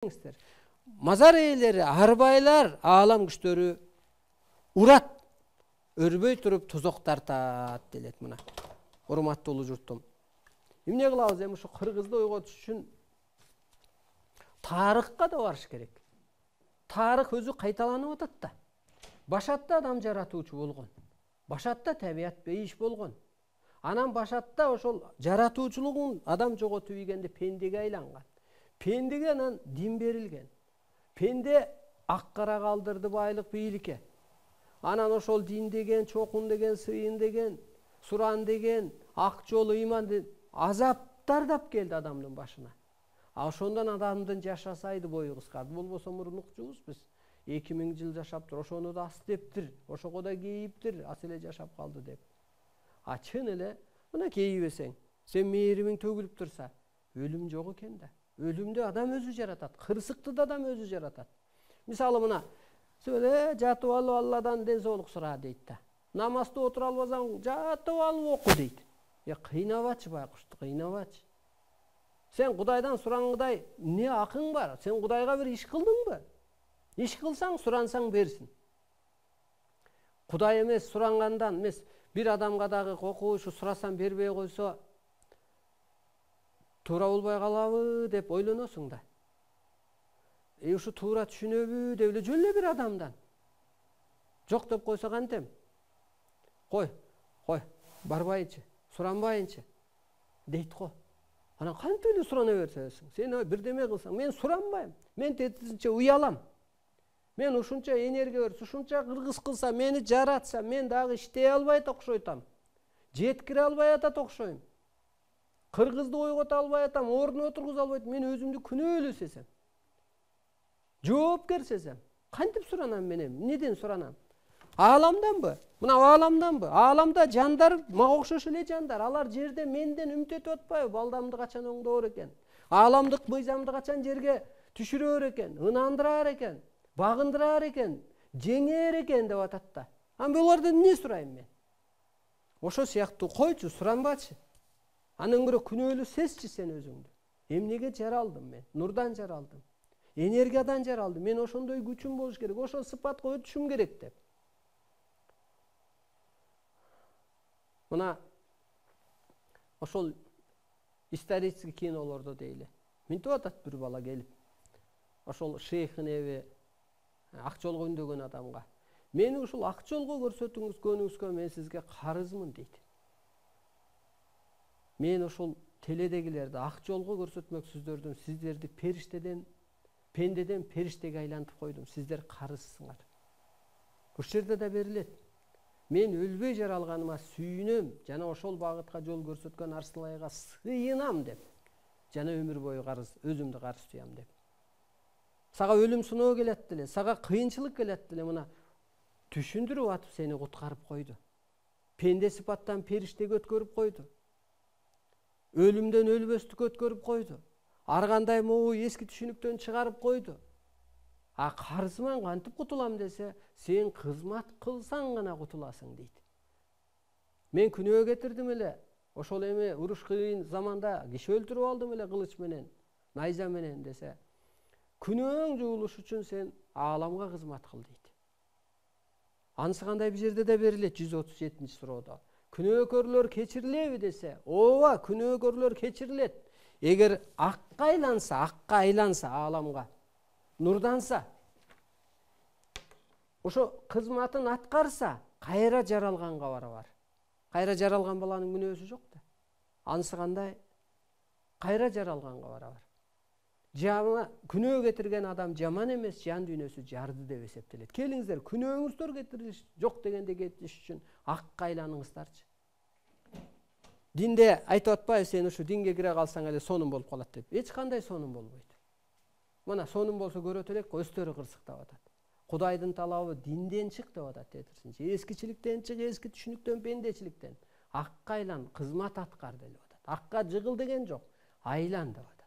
Мазар ээлери, арбайлар, аалам күчтөрү урат, өрбөй туруп тузок тартат делет мына. Урматтуу журтум. Эмне кылабыз эми ушу кыргызды ойготуш үчүн тарыхка да барыш керек. Тарых өзү кайталанып атат да. Башатта адам жаратуучу болгон. Башатта табият бейиш болгон. Анан башатта ошол жаратуучулугун адам жоготуп ийгенде пендеге айланган. Пендеге анан дин берилген. Пенде ак кара калдырды байлык бийликке. Анан ошол дин деген, чокун деген, сыйын деген, суран деген, ак жол, ыйман деген азаптар дап келди адамдын башына. А ошондон адамдын жашасайды бою кыскарды. Болбосо мурунукчубуз биз 2000 жыл жашаптыр, ошону да ас дептир, ошого да кейиптир, ас эле жашап калды деп. А чын эле мына кейибесең, сен мээримиң төгүлүп турса, өлүм жок экен да. Өлүмдү адам өзү жаратат, кырсыкты да адам өзү жаратат. Мисалы мына сөйлө жатып алып Алладан ден соолук сура дейт да. Намазды отура албасаң, жатып алып оку дейт. Кыйнабачы байкушту, кыйнабачы. Сен Кудайдан сураңгыдай не акың бар? Сен Кудайга бир иш кылдыңбы? Иш кылсаң, сурансаң берсин. Кудай эмес сурангандан эмес, бир адамга дагы кокуу ушу сурасам бербей койсо, туура болбой калабы деп ойлоносуң да. Ушу туура түшүнөбү деп эле жөн эле бир адамдан. Жок деп койсо кантем? Кой, барбайынчы, суранбайынчы дейт го. Анан кантип эле сурана берсең, сен бирдеме кылсаң, мен суранбайм. Мен тетисинче уялам. Мен ушунча энергия берип, ушунча кыргыз кылса, мени жаратса, мен дагы иштей албай окшойтам. Жеткире албай атат окшойм. Кыргызды ойгото албай атам, ордуна отургуза албайт, мен өзүмдү күнөөлүү сезем. Жоопкер сезем. Кантип суранам мен эми? Эмнеден суранам? Ааламданбы? Мына ааламданбы? Ааламда жандар мага окшош эле жандар. Алар жерде менден үмүт этип атпайбы? Балдамды качан оңдоор экен? Ааламдык мыйзамды качан жерге түшүрөр экен? Ынандырар экен? Багындырар экен? Жеңер экен деп атат да. Ам булардан эмне сурайм мен? Ошо сыяктуу койчу, суранбачы. Андан көрө күнөөлүү сезчи сен өзүңдү. Эмнеге жаралдым мен? Нурдан жаралдым. Энергиядан жаралдым. Мен ошондой күчүм болуш керек. Ошол сыпатка өтүшүм керек деп. Мына ошол исторический кинолордо дейли. Минтип атат бир бала келип. Ошол шейхин эби ак жолго үндөгөн адамга. Мени ушул ак жолго көрсөтүңүзгөнүңүзгө мен сизге карызмын дейт. Мен ошол теледегилерди ак жолго көрсөтмөксүздөрдүн сиздерди пендеден периштеге айлантып койдум. Сиздер карызсыңар. Ушул жерде да берилет. Мен өлбөй жаралганыма сүйүнөм, жана ошол багытка жол көрсөткөн Арсылайга сыйынам деп. Жана өмүр бою өзүмдү карыз туям деп. Сага өлүм сыноо келет деле, сага кыйынчылык келет деле, мына түшүндүрүп атып сени куткарып койду. Пенде сыпаттан периштеге өткөрүп койду. Өлүмдөн өлбөстүккө өткөрүп койду. Ар кандай могу эски түшүнүктөн чыгарып койду. А карызыман кантип кутулам десе, сен кызмат кылсаң гана кутуласың дейт. Мен күнөө кетирдим эле. Ошол эми уруш кыйын заманда киши өлтүрүп алдым эле кылыч менен, найза менен десе, күнөөң жуулуш үчүн сен ааламга кызмат кыл дейт. Анысы кандай бир жерде да берилет 137-суроодо. Күнөөкөрлөр кечирилеби десе, ооба, күнөөкөрлөр кечирилет. Эгер акка айланса ааламга, нурданса, ошо кызматын аткарса, кайра жаралганга барабар. Кайра жаралган баланын күнөөсү жок да. Анысы кандай? Кайра жаралганга барабар. Жана күнөө кетирген адам жаман эмес, жан дүйнөсү жарды деп эсептелет. Келиңиздер, күнөөңүздөр кетириш жок дегенде кетиш үчүн акка айланыңыздарчы. Динде айтып атпайбы, сен ушу динге кире калсаң эле сонун болуп калат деп. Эч кандай сонун болбойт. Мына сонун болсо көрөт элек, өздөрү кырсыктап атат. Кудайдын талабы динден чык деп атат тетирсинче. Эскичиликтен чык, эски түшүнүктөн, пендечиликтен. Акка айлан, кызмат аткар деп атат. Акка жыгыл деген жок, айлан деп атат.